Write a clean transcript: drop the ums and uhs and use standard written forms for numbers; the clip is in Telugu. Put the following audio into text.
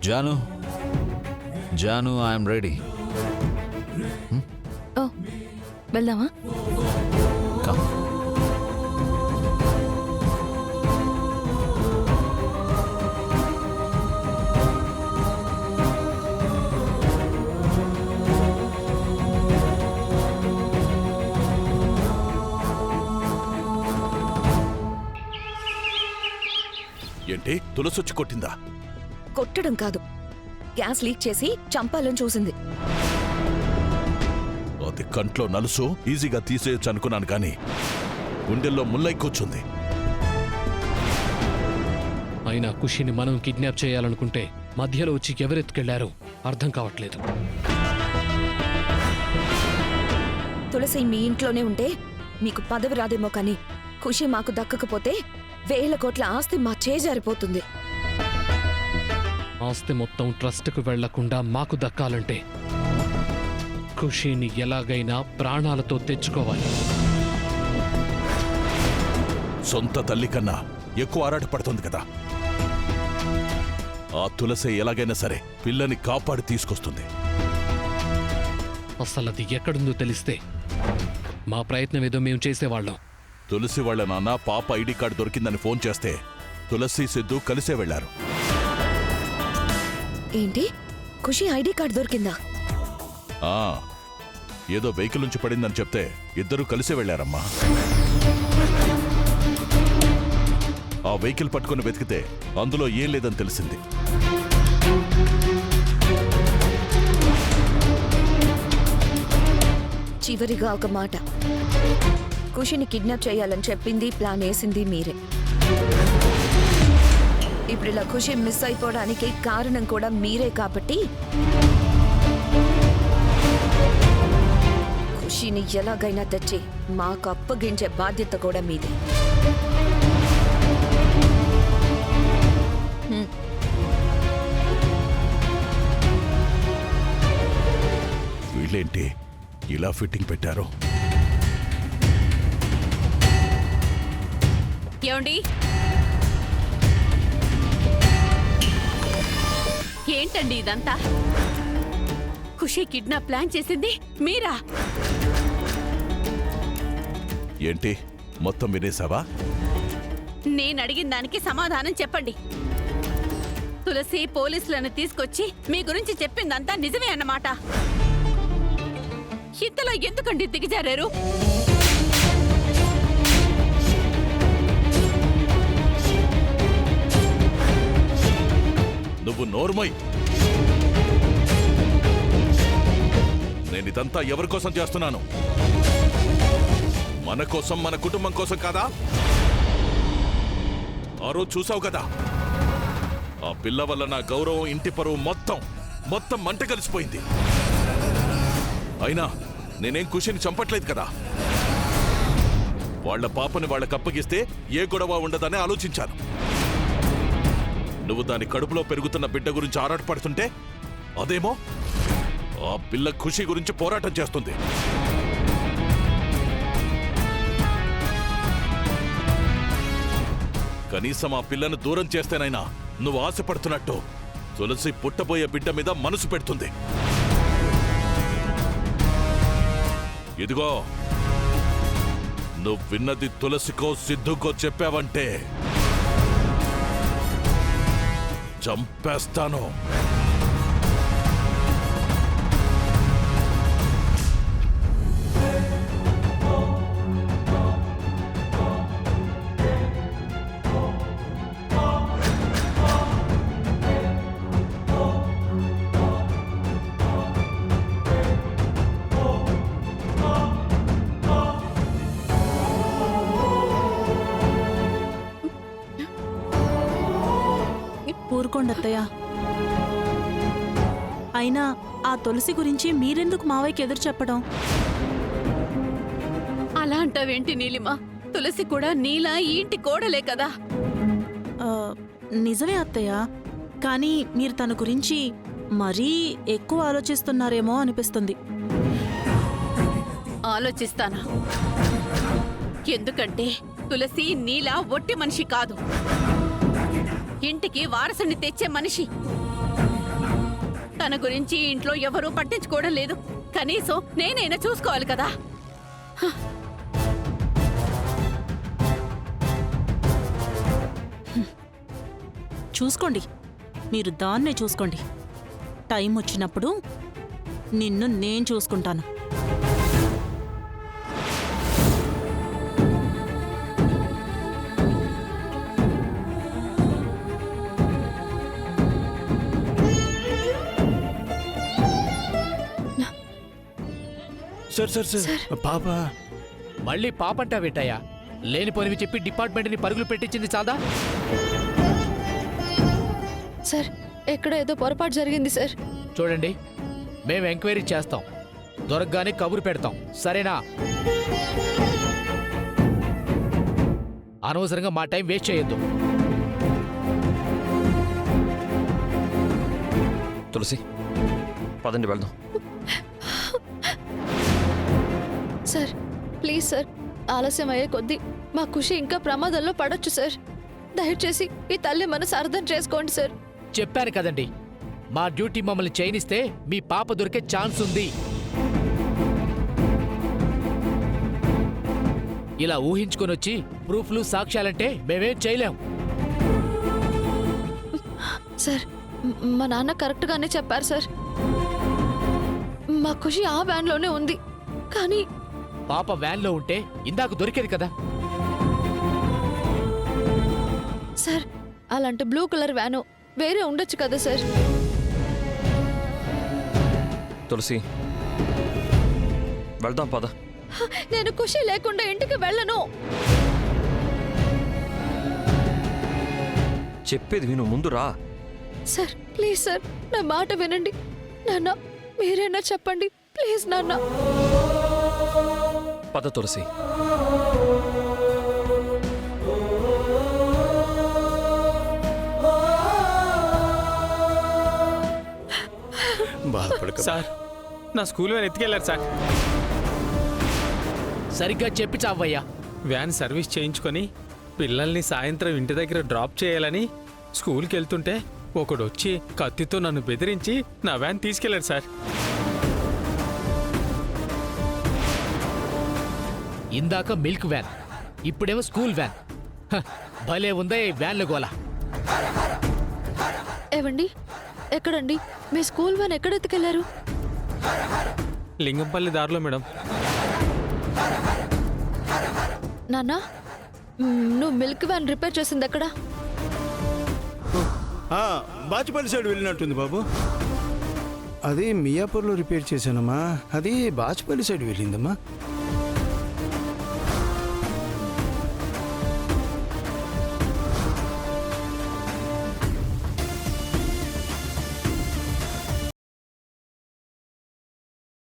Janu Janu I'm ready. Oh వెళ్దామా? కమ్. ఏంటి తులసొచ్చి కొట్టిందా? కొట్టడం కాదు, గ్యాస్ లీక్ చేసి చంపాలని చూసింది. అది కంట్లో నలుసు ఈజీగా తీసేయచ్చు అనుకున్నాను కానీ గుండెల్లో ముల్లై కూర్చుంది. అయినా ఖుషిని మనం కిడ్నాప్ చేయాలనుకుంటే మధ్యలో వచ్చి ఎవరెత్తుకెళ్లారో అర్థం కావట్లేదు. తులసి మీ ఇంట్లోనే ఉంటే మీకు పదవి రాదేమో కానీ ఖుషి మాకు దక్కకపోతే 1000 కోట్ల ఆస్తి మా చేజారిపోతుంది. ఆస్తి మొత్తం ట్రస్ట్కు వెళ్లకుండా మాకు దక్కాలంటే ఖుషిని ఎలాగైనా ప్రాణాలతో తెచ్చుకోవాలి. సొంత తల్లి కన్నా ఎక్కువ ఆరాటపడుతుంది కదా. ఆ తులసి ఎలాగైనా సరే పిల్లని కాపాడి తీసుకొస్తుంది. అసలది ఎక్కడుందో తెలిస్తే మా ప్రయత్నం ఏదో మేము చేసేవాళ్ళం. తులసి వాళ్ళ నాన్న పాప ఐడి కార్డు దొరికిందని ఫోన్ చేస్తే తులసి సిద్ధు కలిసే వెళ్లారు. ఏంటి? ఖుషి ఐడి కార్డు దొరికిందా? ఏదో వెహికల్ నుంచి పడిందని చెప్తే ఇద్దరూ కలిసే వెళ్లారమ్మా. ఆ వెహికల్ పట్టుకుని వెతికితే అందులో ఏం లేదని తెలిసింది. చివరిగా ఒక మాట, ఖుషిని కిడ్నాప్ చేయాలని చెప్పింది, ప్లాన్ వేసింది మీరే. ఇప్పుడు ఇలా ఖుషి మిస్ అయిపోవడానికి కారణం కూడా మీరే కాబట్టి ఖుషిని ఎలాగైనా తెచ్చి మాకు అప్పగించే బాధ్యత కూడా మీదే. వీళ్ళేంటి ఇలా ఫిట్టింగ్ పెట్టారు? ఏమండి, ఏంటండి ఇదంతా? ఖుషి కిడ్నాప్ ప్లాన్ చేసింది మీరా? ఏంటి మొత్తం వినేసావా? నేను అడిగిన దానికి సమాధానం చెప్పండి. తులసి పోలీసులను తీసుకొచ్చి మీ గురించి చెప్పిందంతా నిజమే అన్నమాట. ఇంతలో ఎందుకండి దిగజారారు? నువ్వు నోర్మై. నేనిదంతా ఎవరి కోసం చేస్తున్నాను? మన కోసం, మన కుటుంబం కోసం కాదా? ఆ రోజు చూసావు కదా, ఆ పిల్ల వల్ల నా గౌరవం, ఇంటి పరువు మొత్తం మంట కలిసిపోయింది. అయినా నేనేం ఖుషిని చంపట్లేదు కదా. వాళ్ల పాపని వాళ్ళకి అప్పగిస్తే ఏ గొడవ ఉండదని ఆలోచించాను. నువ్వు దాని కడుపులో పెరుగుతున్న బిడ్డ గురించి ఆరాటపడుతుంటే అదేమో ఆ పిల్ల ఖుషి గురించి పోరాటం చేస్తుంది. కనీసం ఆ పిల్లను దూరం చేస్తేనైనా నువ్వు ఆశపడుతున్నట్టు తులసి పుట్టబోయే బిడ్డ మీద మనసు పెడుతుంది. ఇదిగో, నువ్వు విన్నది తులసికో సిద్ధుకో చెప్పావంటే చంపేస్తాను. ఊరుకోండత్తయ్య. అయినా ఆ తులసి గురించి మీరెందుకు మావయ్యకి ఎదురు చెప్పడం? అలా అంటావేంటి నీలిమ? తులసి కూడా నీలా ఈ ఇంటి కోడలే కదా. నిజమే అత్తయ్య, కానీ మీరు తన గురించి మరీ ఎక్కువ ఆలోచిస్తున్నారేమో అనిపిస్తుంది. ఆలోచిస్తానా? ఎందుకంటే తులసి నీలా ఒట్టి మనిషి కాదు, ఇంటికి వారసుని తెచ్చే మనిషి. తన గురించి ఇంట్లో ఎవరూ పట్టించుకోవడం లేదు. కనీసం నేనైనా చూసుకోవాలి కదా. చూసుకోండి, మీరు దాన్నే చూసుకోండి. టైం వచ్చినప్పుడు నిన్ను నేను చూసుకుంటాను. సార్ సార్ సార్ పాప మళ్ళీ పాపంటా వేటయ్యా? లేనిపోనివి చెప్పి డిపార్ట్మెంట్ని పరుగులు పెట్టించింది చాదా? సార్ ఎక్కడ ఏదో పొరపాటు జరిగింది సార్. చూడండి, మేము ఎంక్వైరీ చేస్తాం, దొరకగానే కబురు పెడతాం, సరేనా? అనవసరంగా మా టైం వేస్ట్ చేయొద్దు. తులసి, పదండి వెళ్దాం. సార్ ప్లీజ్ సార్, ఆలస్యం అయ్యే కొద్దీ మా ఖుషి ఇంకా ప్రమాదంలో పడొచ్చు సార్. దయచేసి ఈ తల్లి మనసు అర్థం చేసుకోండి సార్. చెప్పాను కదండి, మా డ్యూటీ మమ్మల్ని చేయనిస్తే మీ పాప దొరికే ఛాన్స్ ఉంది. ఇలా ఊహించుకొని వచ్చి ప్రూఫ్లు సాక్ష్యాలంటే మేమేం చేయలేం. సార్ మా నాన్న కరెక్ట్గానే చెప్పారు సార్. మా ఖుషి ఆ వ్యాన్లోనే ఉంది. కానీ పాప వ్యాన్లో ఉంటే ఇందాక దొరికేది కదా. సార్ అలాంటి బ్లూ కలర్ వ్యాను వేరే ఉండొచ్చు కదా సార్. తులసి, వెళ్దాం పద. నేను ఖుషి లేకుండా ఇంటికి వెళ్ళను. చెప్పేది విను, ముందు రా. సార్ ప్లీజ్ సార్, నా మాట వినండి. నాన్న మీరైనా చెప్పండి ప్లీజ్ నాన్న. పద తులసి. బాధపడక సార్, నా స్కూల్ వ్యాన్ ఎత్తుకెళ్లారు సార్. సరిగ్గా చెప్పి చావయ్యా. వ్యాన్ సర్వీస్ చేయించుకొని పిల్లల్ని సాయంత్రం ఇంటి దగ్గర డ్రాప్ చేయాలని స్కూల్కి వెళ్తుంటే ఒకడు వచ్చి కత్తితో నన్ను బెదిరించి నా వ్యాన్ తీసుకెళ్లారు సార్. ఇందాక మిల్క్ వ్యాన్, ఇప్పుడేమో స్కూల్ వ్యాన్. హ, భలే ఉందా ఈ వ్యాన్ల గోల. ఏవండి ఎక్కడండి మీ స్కూల్ వ్యాన్ ఎక్కడ ఎత్తుకెళ్లారు? లింగంపల్లి దారిలో మేడం. నాన్న నువ్వు మిల్క్ వ్యాన్ రిపేర్ చేసింది ఎక్కడా? బాచుపల్లి సైడ్ వెళ్ళినట్టుంది బాబు. అది మియాపూర్లో రిపేర్ చేశానమ్మా. అది బాచుపల్లి సైడ్ వెళ్ళిందమ్మా.